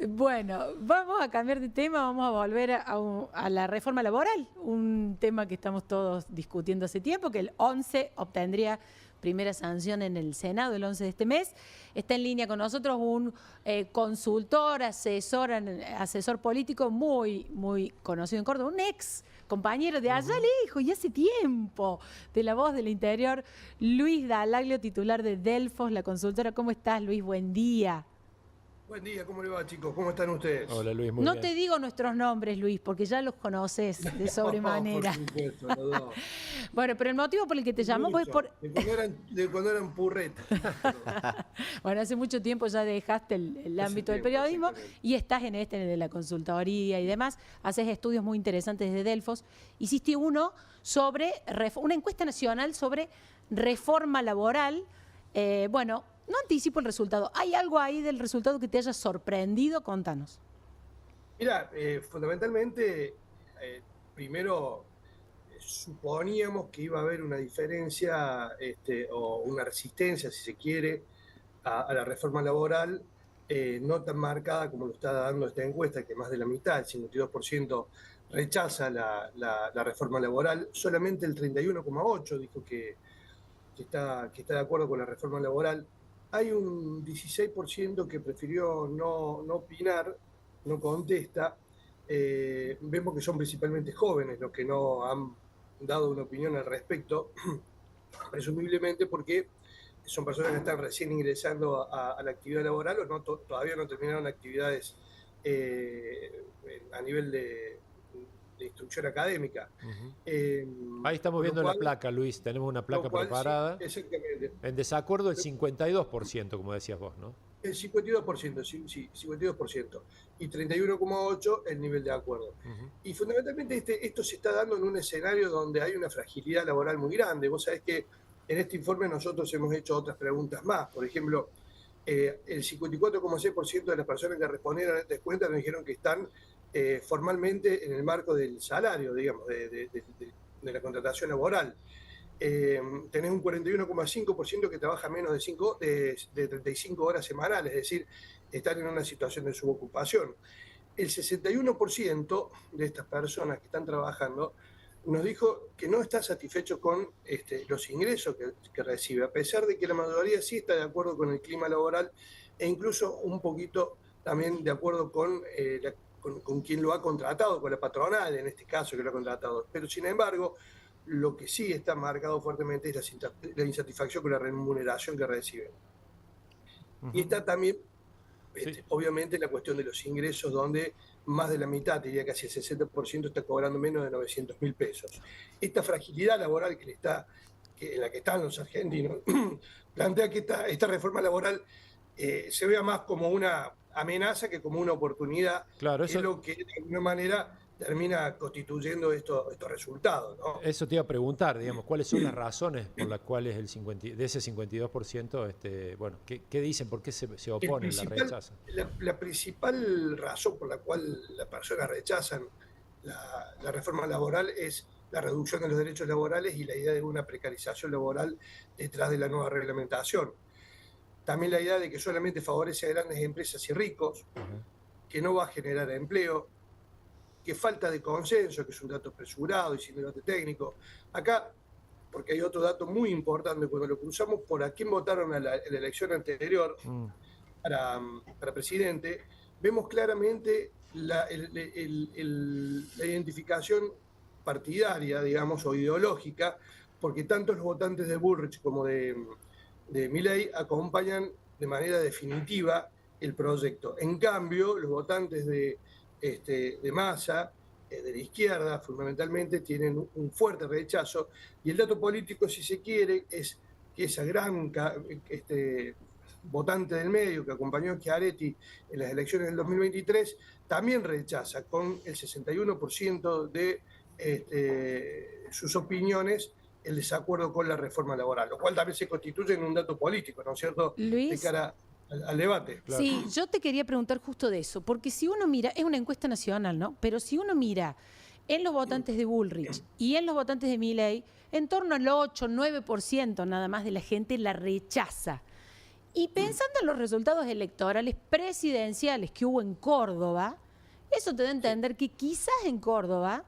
Bueno, vamos a cambiar de tema, vamos a volver a la reforma laboral, un tema que estamos todos discutiendo hace tiempo, que el 11 obtendría primera sanción en el Senado el 11 de este mes. Está en línea con nosotros un consultor, asesor político muy conocido en Córdoba, un ex compañero de allá lejos y hace tiempo, de La Voz del Interior, Luis Dallaglio, titular de Delfos, la consultora. ¿Cómo estás, Luis? Buen día. Buen día, ¿cómo le va, chicos? ¿Cómo están ustedes? Hola Luis, muy No bien. te digo nuestros nombres, Luis, porque ya los conoces de sobremanera. Por supuesto, los dos. Bueno, pero el motivo por el que te llamamos es por... De cuando eran purretas. Bueno, hace mucho tiempo ya dejaste el ámbito del periodismo y estás en este de la consultoría y demás. Haces estudios muy interesantes de Delfos. Hiciste uno sobre una encuesta nacional sobre reforma laboral. Bueno, no anticipo el resultado. ¿Hay algo ahí del resultado que te haya sorprendido? Contanos. Mira, fundamentalmente, primero suponíamos que iba a haber una diferencia o una resistencia, si se quiere, a la reforma laboral, no tan marcada como lo está dando esta encuesta, que más de la mitad, el 52%, rechaza la reforma laboral. Solamente el 31,8% dijo que está de acuerdo con la reforma laboral. Hay un 16% que prefirió no opinar, no contesta. Vemos que son principalmente jóvenes los que no han dado una opinión al respecto, presumiblemente porque son personas que están recién ingresando a la actividad laboral o todavía no terminaron actividades a nivel de instrucción académica. Ahí estamos viendo la placa, Luis, tenemos una placa preparada. Sí, exactamente. En desacuerdo el 52%, como decías vos, ¿no? El 52%, sí, 52%. Y 31,8% el nivel de acuerdo. Y fundamentalmente esto se está dando en un escenario donde hay una fragilidad laboral muy grande. Vos sabés que en este informe nosotros hemos hecho otras preguntas más. Por ejemplo, el 54,6% de las personas que respondieron a esta encuesta nos dijeron que están formalmente en el marco del salario, digamos, de la contratación laboral. Tenés un 41,5% que trabaja menos de 35 horas semanales, es decir, están en una situación de subocupación. El 61% de estas personas que están trabajando nos dijo que no está satisfecho con los ingresos que recibe, a pesar de que la mayoría sí está de acuerdo con el clima laboral e incluso un poquito también de acuerdo con quien lo ha contratado, con la patronal en este caso que lo ha contratado. Pero sin embargo, lo que sí está marcado fuertemente es la insatisfacción con la remuneración que reciben. Y está también, obviamente, la cuestión de los ingresos, donde más de la mitad, diría casi el 60%, está cobrando menos de 900.000 pesos. Esta fragilidad laboral en la que están los argentinos plantea que esta reforma laboral se vea más como una amenaza que como una oportunidad, claro, eso... es lo que de alguna manera termina constituyendo estos resultados, ¿no? Eso te iba a preguntar, digamos, ¿cuáles son las razones por las cuales de ese 52%, bueno, ¿qué dicen? ¿Por qué se oponen, la rechazan? La principal razón por la cual las personas rechazan la reforma laboral es la reducción de los derechos laborales y la idea de una precarización laboral detrás de la nueva reglamentación. También la idea de que solamente favorece a grandes empresas y ricos, que no va a generar empleo, que falta de consenso, que es un dato apresurado y sin debate técnico. Acá, porque hay otro dato muy importante, cuando lo cruzamos por a quién votaron en la elección anterior para presidente, vemos claramente la identificación partidaria, digamos, o ideológica, porque tanto los votantes de Bullrich como de Milei acompañan de manera definitiva el proyecto. En cambio, los votantes de Massa, de la izquierda, fundamentalmente, tienen un fuerte rechazo, y el dato político, si se quiere, es que esa gran votante del medio que acompañó a Schiaretti en las elecciones del 2023, también rechaza con el 61% de sus opiniones el desacuerdo con la reforma laboral, lo cual también se constituye en un dato político, ¿no es cierto?, Luis, de cara al debate. Claro. Sí, yo te quería preguntar justo de eso, porque si uno mira, es una encuesta nacional, ¿no? Pero si uno mira en los votantes de Bullrich y en los votantes de Milei, en torno al 8-9% nada más de la gente la rechaza. Y pensando en los resultados electorales presidenciales que hubo en Córdoba, eso te da a entender que quizás en Córdoba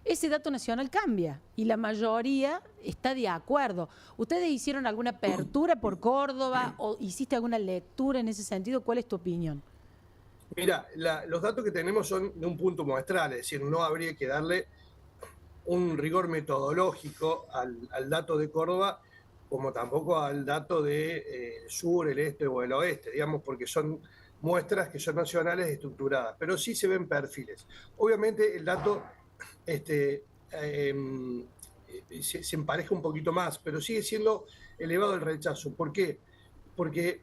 ese dato nacional cambia y la mayoría está de acuerdo. ¿Ustedes hicieron alguna apertura por Córdoba o hiciste alguna lectura en ese sentido? ¿Cuál es tu opinión? Mira, los datos que tenemos son de un punto muestral, es decir, no habría que darle un rigor metodológico al dato de Córdoba, como tampoco al dato de sur, el este o el oeste, digamos, porque son muestras que son nacionales estructuradas, pero sí se ven perfiles. Obviamente el dato se empareja un poquito más, pero sigue siendo elevado el rechazo. ¿Por qué? Porque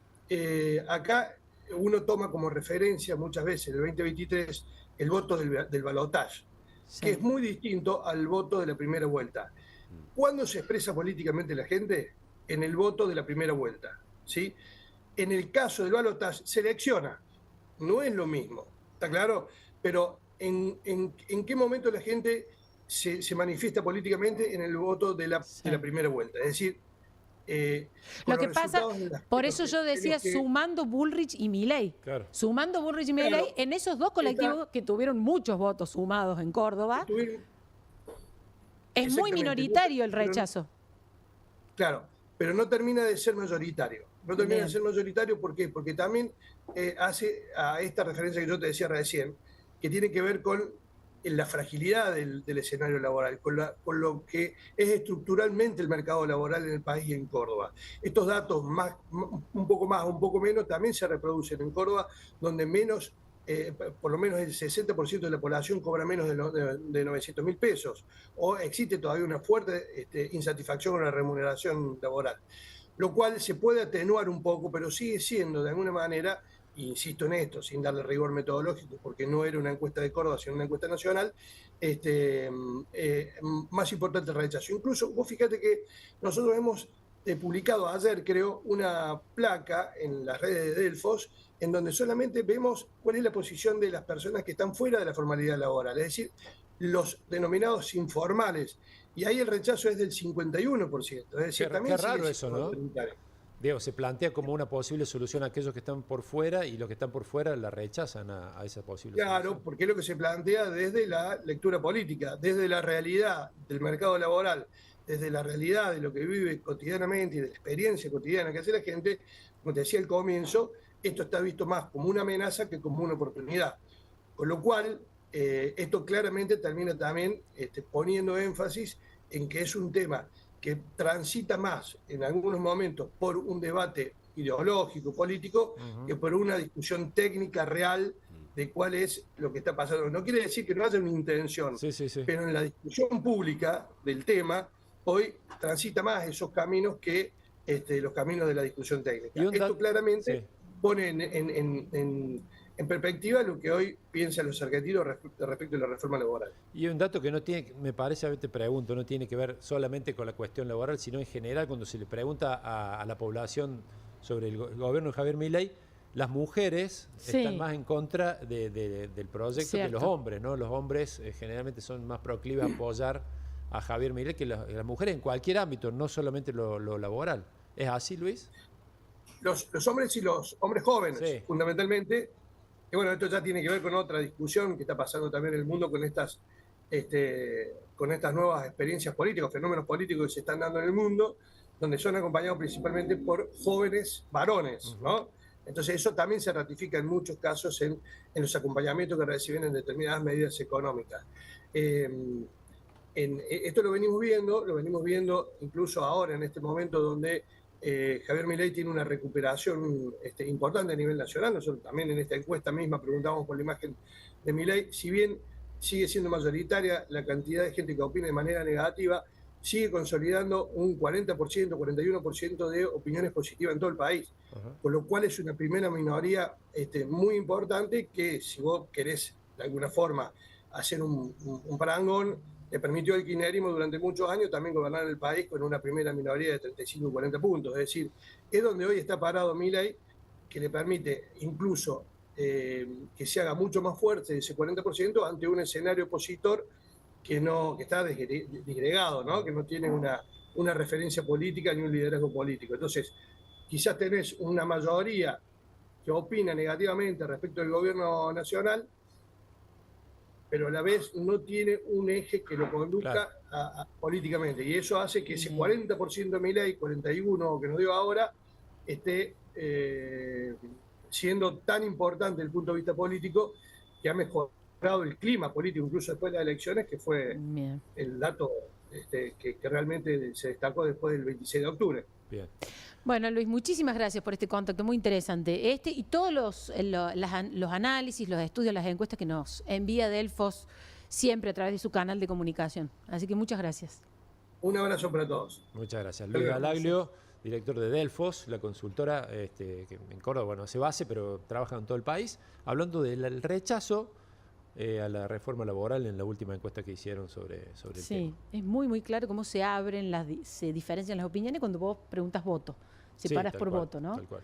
acá uno toma como referencia muchas veces en el 2023 el voto del balotaje, Sí. que es muy distinto al voto de la primera vuelta. ¿Cuándo se expresa políticamente la gente? En el voto de la primera vuelta, ¿sí? En el caso del balotaje, selecciona. No es lo mismo, ¿está claro? Pero ¿en qué momento la gente se manifiesta políticamente? En el voto de la primera vuelta. Es decir, lo que pasa, por eso yo decía, sumando Bullrich y Milei. Claro. Sumando Bullrich y Milei, Claro, en esos dos colectivos que tuvieron muchos votos sumados en Córdoba, es muy minoritario el rechazo. Claro, pero no termina de ser mayoritario. No termina de ser mayoritario, ¿por qué? Porque también hace a esta referencia que yo te decía recién, que tiene que ver con la fragilidad del escenario laboral, con lo que es estructuralmente el mercado laboral en el país y en Córdoba. Estos datos, un poco más o un poco menos, también se reproducen en Córdoba, donde menos, por lo menos el 60% de la población cobra menos de 900.000 pesos, o existe todavía una fuerte insatisfacción con la remuneración laboral, lo cual se puede atenuar un poco, pero sigue siendo de alguna manera, insisto en esto, sin darle rigor metodológico, porque no era una encuesta de Córdoba, sino una encuesta nacional, más importante el rechazo. Incluso, vos fíjate que nosotros hemos publicado ayer, creo, una placa en las redes de Delfos, en donde solamente vemos cuál es la posición de las personas que están fuera de la formalidad laboral, es decir, los denominados informales. Y ahí el rechazo es del 51%. Es decir, también qué raro eso, ¿no? Voluntario. Diego, se plantea como una posible solución a aquellos que están por fuera y los que están por fuera la rechazan a esa posible Claro, solución. porque es lo que se plantea desde la lectura política, desde la realidad del mercado laboral, desde la realidad de lo que vive cotidianamente y de la experiencia cotidiana que hace la gente, como te decía al comienzo, esto está visto más como una amenaza que como una oportunidad. Con lo cual, esto claramente termina también poniendo énfasis en que es un tema que transita más en algunos momentos por un debate ideológico, político, que por una discusión técnica real de cuál es lo que está pasando. No quiere decir que no haya una intención, pero en la discusión pública del tema, hoy transita más esos caminos que los caminos de la discusión técnica. Esto claramente pone en perspectiva lo que hoy piensan los argentinos respecto a la reforma laboral. Y un dato que no tiene, me parece, a veces te pregunto, no tiene que ver solamente con la cuestión laboral, sino en general cuando se le pregunta a la población sobre el gobierno de Javier Milei, las mujeres están más en contra del proyecto que los hombres, ¿no? Los hombres generalmente son más proclives a apoyar a Javier Milei que las mujeres en cualquier ámbito, no solamente lo laboral. ¿Es así, Luis? Los hombres y los hombres jóvenes, fundamentalmente. Y bueno, esto ya tiene que ver con otra discusión que está pasando también en el mundo con estas nuevas experiencias políticas, fenómenos políticos que se están dando en el mundo, donde son acompañados principalmente por jóvenes varones, ¿no? Entonces eso también se ratifica en muchos casos en los acompañamientos que reciben en determinadas medidas económicas. Esto lo venimos viendo incluso ahora en este momento donde Javier Milei tiene una recuperación importante a nivel nacional. Nosotros también en esta encuesta misma preguntamos por la imagen de Milei. Si bien sigue siendo mayoritaria la cantidad de gente que opina de manera negativa, sigue consolidando un 40%, 41% de opiniones positivas en todo el país. Con lo cual es una primera minoría muy importante que, si vos querés de alguna forma hacer un parangón, le permitió al kirchnerismo durante muchos años también gobernar el país con una primera minoría de 35 y 40 puntos. Es decir, es donde hoy está parado Milei, que le permite incluso que se haga mucho más fuerte ese 40% ante un escenario opositor que está disgregado, ¿no? Que no tiene una referencia política ni un liderazgo político. Entonces, quizás tenés una mayoría que opina negativamente respecto del gobierno nacional, pero a la vez no tiene un eje que lo conduzca políticamente. Y eso hace que ese 40% de Milei, 41% que nos dio ahora, esté siendo tan importante desde el punto de vista político, que ha mejorado el clima político, incluso después de las elecciones, que fue el dato que realmente se destacó después del 26 de octubre. Bien. Bueno, Luis, muchísimas gracias por este contacto, muy interesante. Y todos los análisis, los estudios, las encuestas que nos envía Delfos siempre a través de su canal de comunicación. Así que muchas gracias. Un abrazo para todos. Muchas gracias. Luis Galaglio, director de Delfos, la consultora que en Córdoba, bueno, hace base, pero trabaja en todo el país, hablando del rechazo a la reforma laboral en la última encuesta que hicieron sobre el tema. Sí, es muy, muy claro cómo se abren, se diferencian las opiniones cuando vos preguntas voto. Separas por voto, ¿no? Tal cual.